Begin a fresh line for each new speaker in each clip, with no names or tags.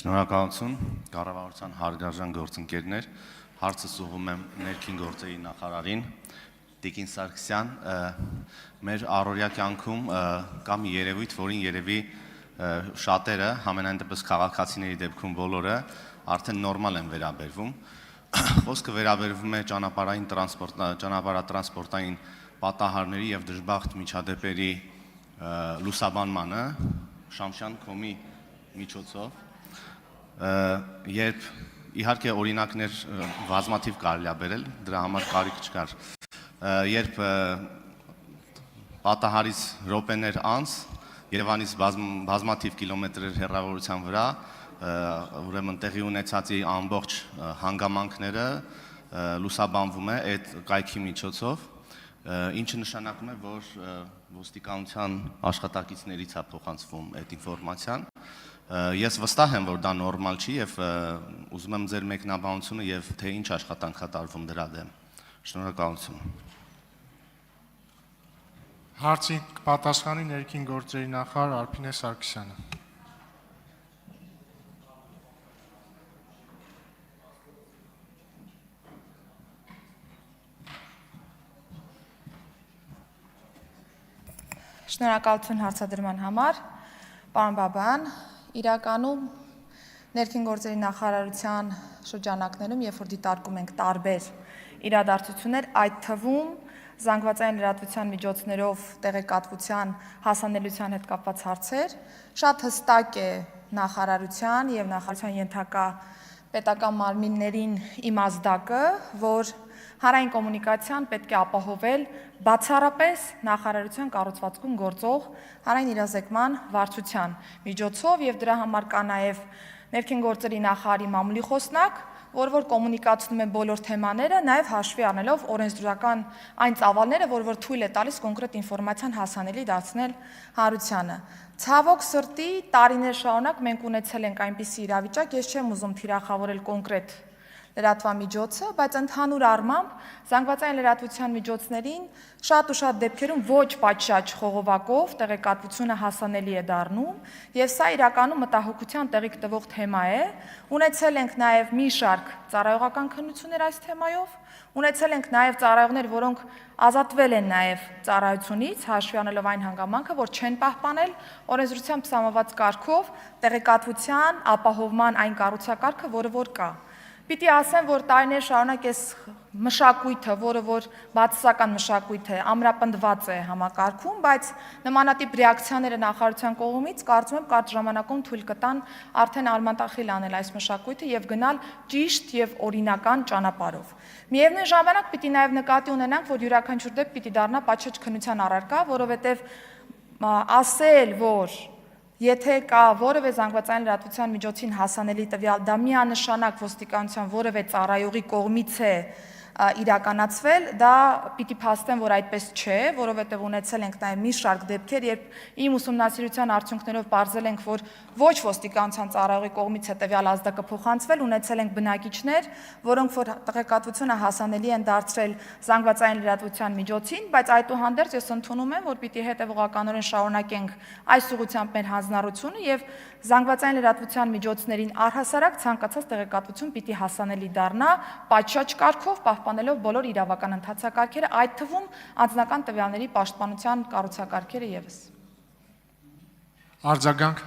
Շնորհակալություն, կառավարության հարգարժան գործընկերներ, հարցս ուղղում եմ ներքին գործերի նախարարին, Տիկին Սարգսյան, մեր առօրյա կյանքում կա մի երևույթ, որին երևի շատերը, համենայն դեպս քաղաքացիների դեպքում բոլորը արդեն նորմալ են վերաբերվում։ Խոսքը վերաբերվում է ճանապարհատրանսպորտային պատահարների եւ դժբախտ միջադեպերի լուսաբանմանը Շամշյան կոմի միջոցով, երբ իհարկե օրինակներ բազմաթիվ կարելի է բերել, դրա համար կարիք չկար, երբ պատահարից րոպեներ անց Երևանից բազմաթիվ կիլոմետրեր հեռավորության վրա ուրեմն տեղի ունեցածի ամբողջ հանգամանքները լուսաբանվում է այդ կայքի միջոցով, ինչը նշանակում է, որ ոստիկանության աշխատակիցներից է փոխանցվում այդ ինֆորմացիան։ Ես վստահ եմ, որ դա նորմալ չի եւ ուզում եմ ձեր մեկնաբանությունը եւ թե ինչ աշխատանք է տարվում դրա դեմ։ Շնորհակալություն։
Հարցին կպատասխանի ներքին գործերի նախարար Արփինե Սարգսյանը։
Շնորհակալություն հարցադրման համար, պարոն Բաբայան, իրականում ներքին գործերի նախարարության շրջանակներում, երբ որ դիտարկում ենք տարբեր իրադարձություններ, այդ թվում զանգվածային լրատվության միջոցներով տեղեկատվության հասանելիության հետ կապված հարցեր, շատ հստակ է նախարարության եւ նախարարության ենթակա պետական մարմիններին իմաստակը, որ հանրային կոմունիկացիան պետք է ապահովել բացառապես նախարարության կառուցվածքում գործող հանրային իրազեկման վարչության միջոցով եւ դրա համար կա նաեւ ներքին գործերի նախարարի մամուլի խոսնակ, որ կոմունիկացնում է բոլոր թեմաները, նաև հաշվի առնելով օրենսդրական այն ծավալները, որ թույլ է տալիս կոնկրետ ինֆորմացիան հասանելի դարձնել հանրությանը։ Ցավոք սրտի տարիներ շարունակ մենք ունեցել ենք այնպիսի իրավիճակ, ես չեմ ուզում թիրախավորել կոնկրետ լրատվամիջոցը, բայց ընդհանուր առմամբ զանգվածային լրատվության միջոցներին շատ ու շատ դեպքերում ոչ պատշաճ խողովակով տեղեկատվությունը հասանելի է դառնում, եւ սա իրականում մտահոգության տեղիք տվող թեմա է։ Ունեցել ենք նաեւ մի շարք ծառայողական քննություններ այս թեմայով, ունեցել ենք նաեւ ծառայողներ, որոնք ազատվել են նաեւ ծառայությունից, հաշվի առնելով այն հանգամանքը, որ չեն պահպանել օրենսդրությամբ սահմանված կարգով տեղեկատվության ապահովման այն կառուցակարգը, որը կա։ Պիտի ասեմ, որ տարիներ շարունակ այս մշակույթը, որ բացասական մշակույթ է, ամրապնդված է համակարգում, բայց նմանատիպ ռեակցիաները նախարարության կողմից կարծում եմ կարճ ժամանակում թույլ կտան արդեն արմատախիլ անել այս մշակույթը եւ գնալ ճիշտ եւ օրինական ճանապարհով։ Միևնույն ժամանակ պիտի նաեւ նկատի ունենանք, որ յուրաքանչյուր դեպք պիտի դառնա պատշաճ քննության առարկա, որովհետեւ ասել, որ եթե կա որևէ զանգվածային լրատվության միջոցին հասանելի տվյալ, դա միանշանակ ոստիկանության որևէ ծառայողի կողմից է իրականացվել, դա պիտի փաստեմ, որ այդպես չէ, որովհետև ունեցել ենք նաև մի շարք դեպքեր, երբ իմ ուսումնասիրության արդյունքներով պարզել ենք, որ ոչ ոստիկանության ծառայողի կողմից է տվյալ ազդակը փոխանցվել, ունեցել ենք բնակիչներ, որոնք որ տեղեկատվությունը հասանելի են դարձրել զանգվածային լրատվության միջոցին, բայց այդուհանդերձ ես ընդունում եմ, որ պիտի հետևողականորեն շարունակենք այս ուղղությամբ մեր հանձնառությունը եւ զանգվածային լրատվության միջոցներին առհասարակ ցանկացած տեղեկատվություն պիտի հասանելի դառնա պատշաճ կարգով, պահպանելով բոլոր իրավական ընթացակարգերը, այդ թվում անձնական տվյալների պաշտպանության կառուցակարգերը եւս։
Արձագանք։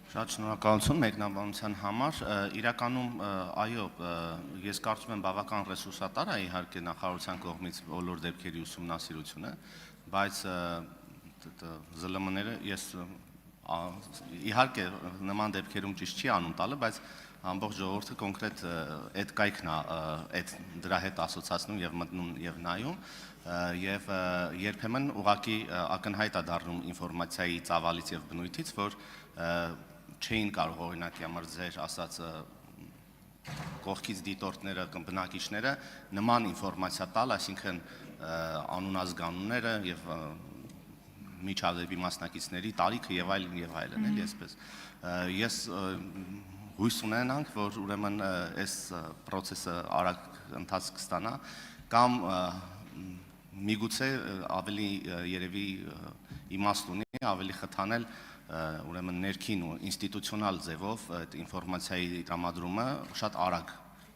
Շատ շնորհակալություն մեկնաբանության համար։ Իրականում այո, ես կարծում եմ բավական ռեսուրսատար է իհարկե նախարարության կողմից բոլոր դեպքերի ուսումնասիրությունը, բայց ԶԼՄ-ները ես իհարկե նման դեպքերում ճիշտ չի անում տալը, բայց ամբողջ ժողովուրդը կոնկրետ այդ կայքն է դրա հետ ասոցացնում եւ մտնում եւ նայում եւ երբեմն ուղղակի ակնհայտ է դառնում ինֆորմացիայի ծավալից եւ բնույթից, որ չէին կարող օրինակի համար ձեր ասած կողքից դիտորդները կամ բնակիչները նման ինֆորմացիա տալ, այսինքն անուն-ազգանունները եւ միջադեպի մասնակիցների տարիքը եւ այլն, էլի այսպես։ Ես հույս ունենանք, որ ուրեմն այս process-ը արագ ընթացք կստանա, կամ միգուցե ավելի երևի իմաստ ունի, ավելի խթանել ուրեմն ներքին ու ինստիտուցիոնալ ձևով այդ ինֆորմացիայի տրամադրումը շատ արագ,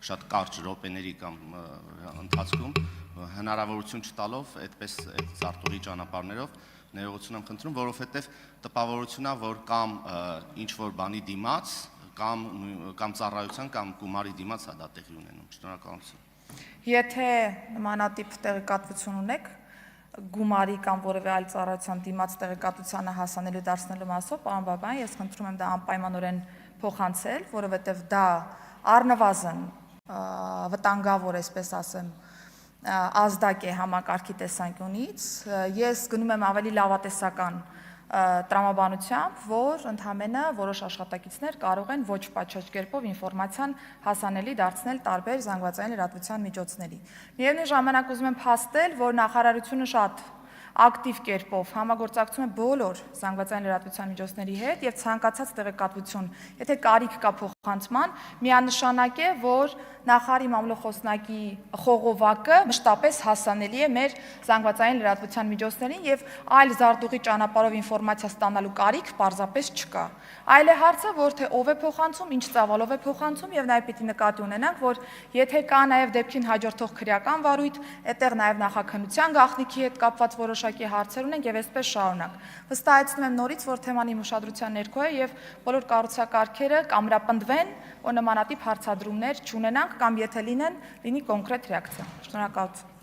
շատ կարճ րոպեների կամ ընթացքում հնարավորություն չտալով այդպես այդ զարտուղի ճանապարհներով ներողություն եմ խնդրում, որովհետև տպավորությունն է, որ կամ ինչ որ բանի դիմաց կամ ծառայության կամ գումարի դիմաց է դա տեղի ունենում։ Շնորհակալություն։
Եթե նմանատիպ տեղեկատվություն ունեք, գումարի կամ որևէ այլ ծառայության դիմաց տեղեկատվությանը հասանելի դարձնելու մասով, պարոն Բաբայան, ես խնդրում եմ դա անպայմանորեն փոխանցել, որովհետև դա առնվազն վտանգավոր, այսպես ասեմ, ազդակ է համակարգի տեսանկյունից։ Ես գնում եմ ավելի լավատեսական տրամաբանությամբ, որ ընդհանրապես որոշ աշխատակիցներ կարող են ոչ պատշաճ կերպով ինֆորմացիան հասանելի դարձնել տարբեր զանգվածային լրատվության միջոցների։ Միևնույն ժամանակ ուզում եմ փաստել, որ նախարարությունը շատ ակտիվ կերպով համագործակցում է բոլոր զանգվածային լրատվության միջոցների հետ եւ ցանկացած տեղեկատվություն, եթե կարիք կա փոխանցման, միանշանակ է, որ նախարարի մամլոխոսնակի խողովակը մշտապես հասանելի է մեր զանգվածային լրատվության միջոցներին եւ այլ զարտուղի ճանապարհով ինֆորմացիա ստանալու կարիք պարզապես չկա։ Այլ է հարցը, որ թե ով է փոխանցում, ինչ ծավալով է փոխանցում եւ նաեւ պիտի նկատի ունենանք, որ եթե կա նաեւ դեպքին հաջորդող քրեական վարույթ, այդտեղ նաեւ նախաքննության գաղտնիքի հետ կապված որոշակի հարցեր ունենք եւ այսպես շարունակ։ Վստահեցնում եմ նորից, որ թեման իմ ուշադրության ներքո է եւ բոլոր կառուցակարգերը կամրապնդվեն, որ նմանատիպ հարցադրումներ չունենանք կամ եթե լինեն, լինի կոնկրետ ռեակցիա։ Շնորհակալություն։